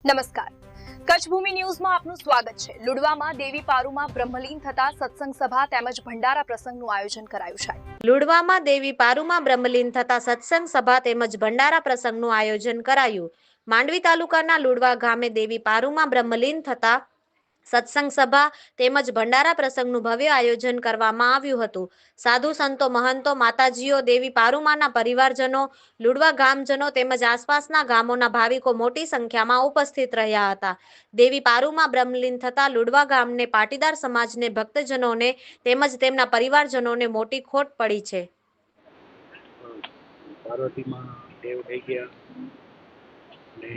નમસ્કાર, કચ્છ ભૂમિ ન્યૂઝમાં આપનું સ્વાગત છે। લુડવામાં દેવી પારુમાં બ્રહ્મલીન થતા સત્સંગ સભા તેમજ ભંડારા પ્રસંગનું આયોજન કરાયું છે। લુડવામાં દેવી પારુમાં બ્રહ્મલીન થતા સત્સંગ સભા તેમજ ભંડારા પ્રસંગનું આયોજન કરાયું। માંડવી તાલુકાના લુડવા ગામે દેવી પારુમાં બ્રહ્મલીન થતા સત્સંગ સભા તેમજ ભંડારા પ્રસંગનું ભવ્ય આયોજન કરવામાં આવ્યું હતું। સાધુ સંતો, મહંતો, માતાજીઓ, દેવી પારુમાના પરિવારજનો, લુડવા ગામજનો તેમજ આસપાસના ગામોના ભાવિકો મોટી સંખ્યામાં ઉપસ્થિત રહ્યા હતા। દેવી પારુમાં બ્રહ્મલીન થતા લુડવા ગામને પાટીદાર સમાજને, ભક્તજનોને તેમજ તેમના પરિવારજનોને મોટી ખોટ પડી છે। પાર્વતીમાં દેવ થઈ ગયા ને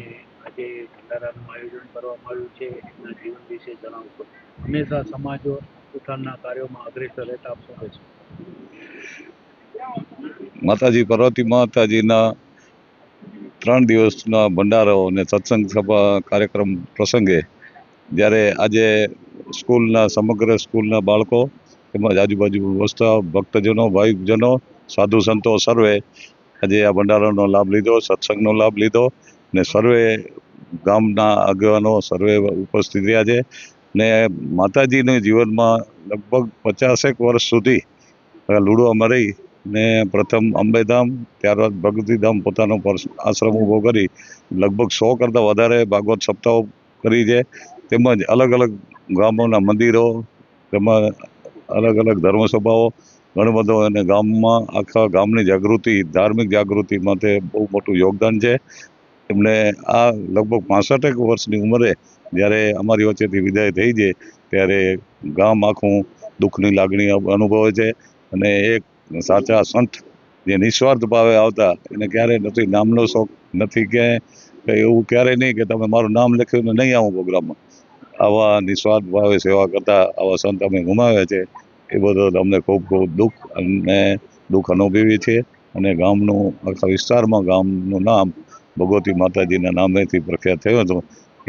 આજે ભંડારાનું આયોજન કરવામાં આવ્યું છે। એમના જીવન વિશે જણાવશો। હંમેશા સમાજો ઉત્થાનના કાર્યોમાં અગ્રેસર રહેતા આપ શું કહેશો? માતાજી પાર્વતી માતાજીના 3 દિવસના ભંડારો અને સત્સંગ સભા કાર્યક્રમ પ્રસંગે જ્યારે આજે સમગ્ર સ્કૂલના બાળકો તેમજ આજુબાજુ વસતા ભક્તજનો, ભાઈજનો, સાધુ સંતો સર્વે આજે આ ભંડારાનો લાભ લીધો, સત્સંગનો લાભ લીધો ને સર્વે ગામના આગેવાનો સર્વે ઉપસ્થિત રહ્યા છે ને માતાજીના જીવનમાં લગભગ 50 વર્ષ સુધી લુડવામાં રહી ને પ્રથમ અંબેધામ, ત્યારબાદ ભગવતીધામ પોતાનો આશ્રમ ઊભો કરી લગભગ 100 કરતાં વધારે ભાગવત સપ્તાહો કરી છે। તેમજ અલગ અલગ ગામોના મંદિરો, તેમાં અલગ અલગ ધર્મસભાઓ ઘણો બધો અને ગામમાં આખા ગામની જાગૃતિ, ધાર્મિક જાગૃતિ માટે બહુ મોટું યોગદાન છે। એમને આ લગભગ 65 વર્ષની ઉંમરે જ્યારે અમારી વચ્ચેથી વિદાય થઈ છે ત્યારે ગામ આખું દુઃખની લાગણી અનુભવે છે અને એક સાચા સંત જે નિસ્વાર્થ ભાવે આવતા, એને ક્યારેય નથી નામનો શોખ, નથી કે એવું ક્યારેય નહીં કે તમે મારું નામ લખ્યું ને નહીં આવું પ્રોગ્રામમાં। આવા નિસ્વાર્થ ભાવે સેવા કરતા આવા સંત અમે ગુમાવ્યા છે। એ બદલ અમને ખૂબ ખૂબ દુઃખ અનુભવીએ છીએ અને ગામનું આખા વિસ્તારમાં ગામનું નામ ભગવતી માતાજીના નામેથી પ્રખ્યાત થયું હતું।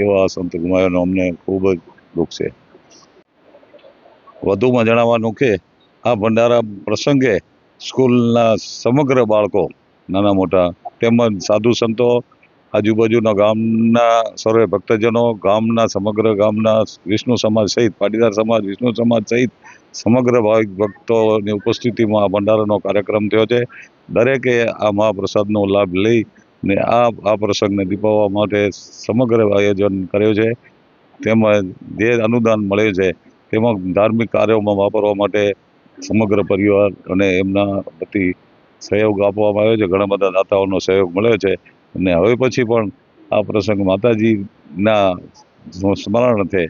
એવા સંત ગુમાવ્યાનો અમને ખૂબ જ દુઃખ છે। વધુમાં જણાવવાનું કે આ ભંડારા પ્રસંગે સ્કૂલના સમગ્ર બાળકો, નાના મોટા તેમજ સાધુ સંતો, આજુબાજુના ગામના સર્વે ભક્તજનો, સમગ્ર ગામના વિષ્ણુ સમાજ સહિત, પાટીદાર સમાજ, વિષ્ણુ સમાજ સહિત સમગ્ર ભાવિક ભક્તોની ઉપસ્થિતિમાં આ ભંડારાનો કાર્યક્રમ થયો છે। દરેકે આ મહાપ્રસાદનો લાભ લઈ ને આ પ્રસંગને દીપાવવા માટે સમગ્ર આયોજન કર્યું છે। તેમજ જે અનુદાન મળ્યું છે તેમાં ધાર્મિક કાર્યોમાં વાપરવા માટે સમગ્ર પરિવાર અને એમના વતી સહયોગ આપવામાં આવ્યો છે। ઘણા બધા દાતાઓનો સહયોગ મળ્યો છે અને હવે પછી પણ આ પ્રસંગ માતાજીના સ્મરણાર્થે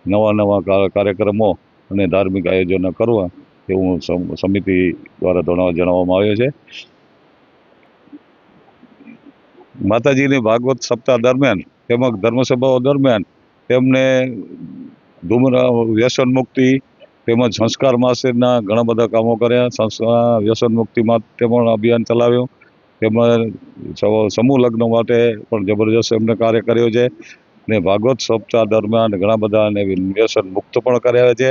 નવા કાર્યક્રમો અને ધાર્મિક આયોજનો કરવા એવું સમિતિ દ્વારા જણાવવામાં આવ્યું છે। માતાજીની ભાગવત સપ્તાહ દરમિયાન તેમજ ધર્મસભાઓ દરમિયાન તેમને વ્યસન મુક્તિ તેમજ સંસ્કાર માસેના ઘણા બધા કામો કર્યા। વ્યસન મુક્તિ માટે પણ અભિયાન ચલાવ્યું, તેમજ સમૂહ લગ્ન માટે પણ જબરજસ્ત એમને કાર્ય કર્યું છે ને ભાગવત સપ્તાહ દરમિયાન ઘણા બધાને વ્યસન મુક્ત પણ કર્યા છે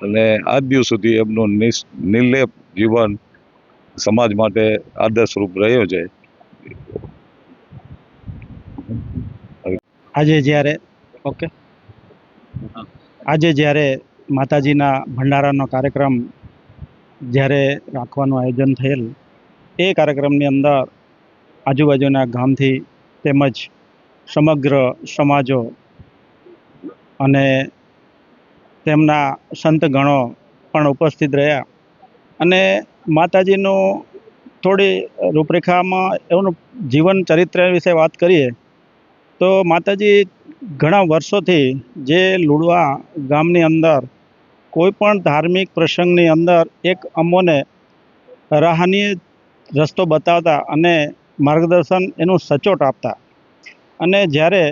અને આજ દિવસ સુધી એમનું નિર્લેપ જીવન સમાજ માટે આદર્શરૂપ રહ્યો છે। આજે જ્યારે માતાજીના ભંડારાનો કાર્યક્રમ જ્યારે રાખવાનું આયોજન થયેલ, એ કાર્યક્રમની અંદર આજુબાજુના ગામથી તેમજ સમગ્ર સમાજો અને તેમના સંતગણો પણ ઉપસ્થિત રહ્યા અને માતાજીનું થોડી રૂપરેખામાં એમનું જીવન ચરિત્ર વિશે વાત કરીએ તો માતાજી ઘણા વર્ષોથી જે લુડવા ગામની અંદર કોઈ પણ ધાર્મિક પ્રસંગની અંદર એક અમોને રાહની રસ્તો બતાવતા અને માર્ગદર્શન એનું સચોટ આપતા અને જ્યારે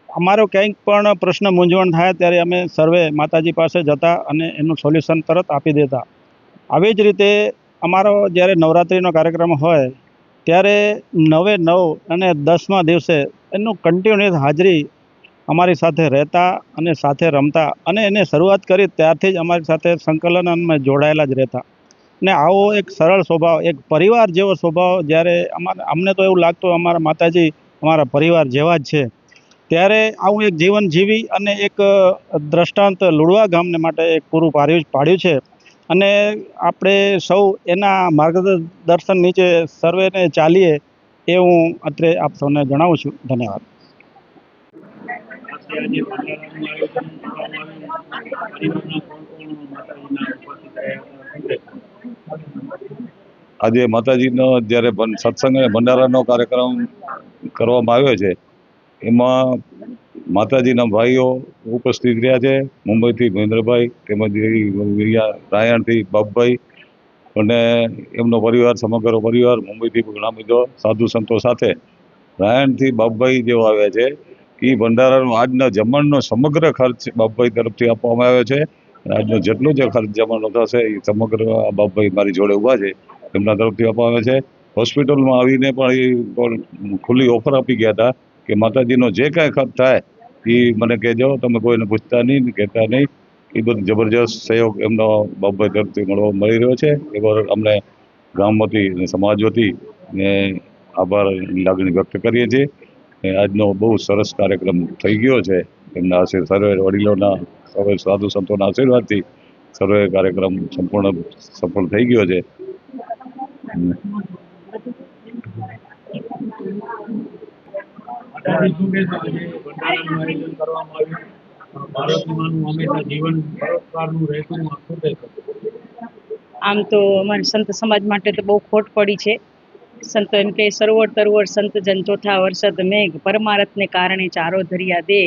અમારો કંઈક પણ પ્રશ્ન મૂંઝવણ થાય ત્યારે અમે સર્વે માતાજી પાસે જતા અને એનું સોલ્યુશન તરત આપી દેતા। આવી જ રીતે અમારો જ્યારે નવરાત્રિનો કાર્યક્રમ હોય ત્યારે 9 અને 10મા દિવસે એનું કન્ટિન્યુઅસ હાજરી અમારી સાથે રહેતા અને સાથે રમતા અને એને શરૂઆત કરી ત્યારથી જ અમારી સાથે સંકલનમાં જોડાયેલા જ રહેતા ને આવો એક સરળ સ્વભાવ, એક પરિવાર જેવો સ્વભાવ જ્યારે અમને તો એવું લાગતું અમારા માતાજી અમારા પરિવાર જેવા જ છે ત્યારે આવું એક જીવન જીવી અને એક દ્રષ્ટાંત લુડવા ગામને માટે એક પૂરું પાડ્યું છે અને આપણે સૌ એના માર્ગદર્શન નીચે સર્વેને ચાલીએ એ હું અત્રે આપ સૌને જણાવું છું. ધન્યવાદ. આજે ભંડારાનું આયોજન કરવામાં આવ્યું. પરિવારના કોણ કોણ માતાજીના ઉપસ્થિત રહ્યા હતા? આજે માતાજીનો જ્યારે સત્સંગ અને ભંડારાનો કાર્યક્રમ કરવામાં આવ્યો છે એમાં માતાજીના ભાઈઓ ઉપસ્થિત રહ્યા છે. મુંબઈથી મહેન્દ્રભાઈ, તેમજ રાયણથી બાપભાઈ અને એમનો પરિવાર, સમગ્ર પરિવાર, મુંબઈથી ઘણા બધા સાધુ સંતો સાથે રાયણથી બાપભાઈ જેઓ આવ્યા છે. એ ભંડારાનો આજના જમણનો સમગ્ર ખર્ચ બાપભાઈ તરફથી આપવામાં આવ્યો છે. આજનો જેટલો જે ખર્ચ જમણનો થશે એ સમગ્ર બાપભાઈ મારી જોડે ઊભા છે એમના તરફથી આપવામાં આવે છે. હોસ્પિટલમાં આવીને પણ એ ખુલ્લી ઓફર આપી ગયા હતા કે માતાજીનો જે કાંઈ ખર્ચ થાય એ મને કહેજો, તમે કોઈને પૂછતા નહીં, કહેતા નહીં. એ બધું જબરજસ્ત સહયોગ એમનો બાપભાઈ તરફથી મળી રહ્યો છે. એકવાર અમને ગામ વતી અને સમાજ વતી ને આભારની લાગણી વ્યક્ત કરીએ છીએ. આજનો બહુ સરસ કાર્યક્રમ થઈ ગયો છે. એમના સર્વે વડીલોના, સર્વે સાધુ સંતોના આશીર્વાદથી સર્વે કાર્યક્રમ સંપૂર્ણ સફળ થઈ ગયો છે. ભંડારાનું આયોજન કરવામાં આવ્યું. પાર્વતીમાનું હંમેશા જીવન પરોપકારનું રહેતું. શું કહેશો? આમ તો અમારી સંત સમાજ માટે તો બહુ ખોટ પડી છે. સંતો એમ કે સરોવર તરોવર સંત જન ચોથા વરસદ મેઘ, પરમારથને કારણે ચારો ધર્યા દે.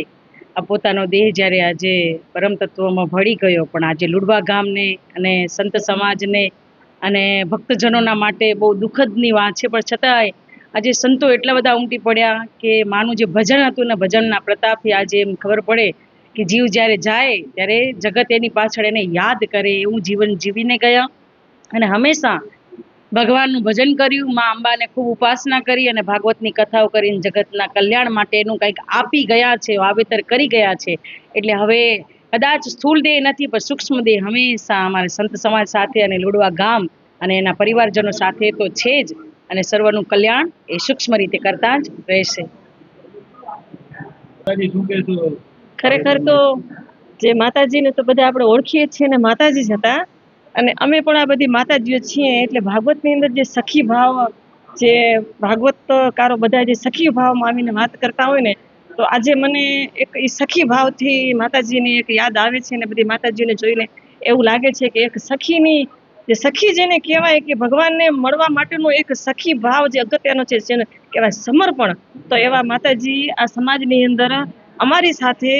આ પોતાનો દેહ જ્યારે આજે પરમ તત્વમાં ભળી ગયો, પણ આજે લુડવા ગામને અને સંત સમાજને અને ભક્તજનોના માટે બહુ દુઃખદની વાત છે. પણ છતાંય આજે સંતો એટલા બધા ઉમટી પડ્યા કે માનું જે ભજન હતું ને ભજનના પ્રતાપથી આજે એમ ખબર પડે કે જીવ જ્યારે જાય ત્યારે જગત એની પાછળ એને યાદ કરે એવું જીવન જીવીને ગયા અને હંમેશા ભગવાનનું ભજન કર્યું, મા અંબાને ખૂબ ઉપાસના કરી અને ભાગવતની કથાઓ કરીને જગતના કલ્યાણ માટે એનું કંઈક આપી ગયા છે, વાવેતર કરી ગયા છે. એટલે હવે કદાચ સ્થૂળ દેહ નથી પણ સૂક્ષ્મ દેહ હંમેશા અમારા સંત સમાજ સાથે અને લુડવા ગામ અને એના પરિવારજનો સાથે તો છે જ, અને સર્વનું કલ્યાણ એ સૂક્ષ્મ રીતે કરતા જ રહેશે. શું કહેશો? ખરેખર તો જે માતાજીને તો બધા આપણે ઓળખીએ છીએ ને માતાજી જ હતા, અને અમે પણ આ બધી માતાજીઓ છીએ. એટલે ભાગવતની અંદર જે સખી ભાવ, જે ભાગવતકારો બધા જે સખી ભાવમાં આવીને વાત કરતા હોય ને, તો આજે મને એક એ સખી ભાવથી માતાજીની એક યાદ આવે છે ને બધી માતાજીઓને જોઈને એવું લાગે છે કે એક સખીની જે સખી જેને કહેવાય કે ભગવાનને મળવા માટેનો એક સખી ભાવ જે અગત્યનો છે જેને કહેવાય સમર્પણ. તો એવા માતાજી આ સમાજની અંદર અમારી સાથે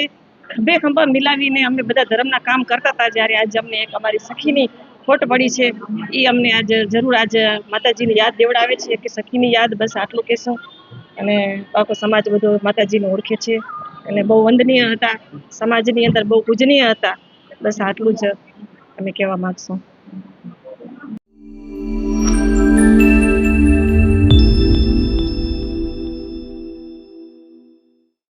ખભે ખભા મિલાવીને અમે બધા ધર્મના કામ કરતા હતા. જ્યારે આજે અમને એક અમારી સખીની ખોટ પડી છે, એ અમને આજે જરૂર આજે માતાજીની યાદ દેવડાવે છે કે સખીની યાદ. બસ આટલું કહેશું. અને આખો સમાજ બધો માતાજીને ઓળખે છે અને બહુ વંદનીય હતા, સમાજની અંદર બહુ પૂજનીય હતા. બસ આટલું જ અમે કહેવા માગશું.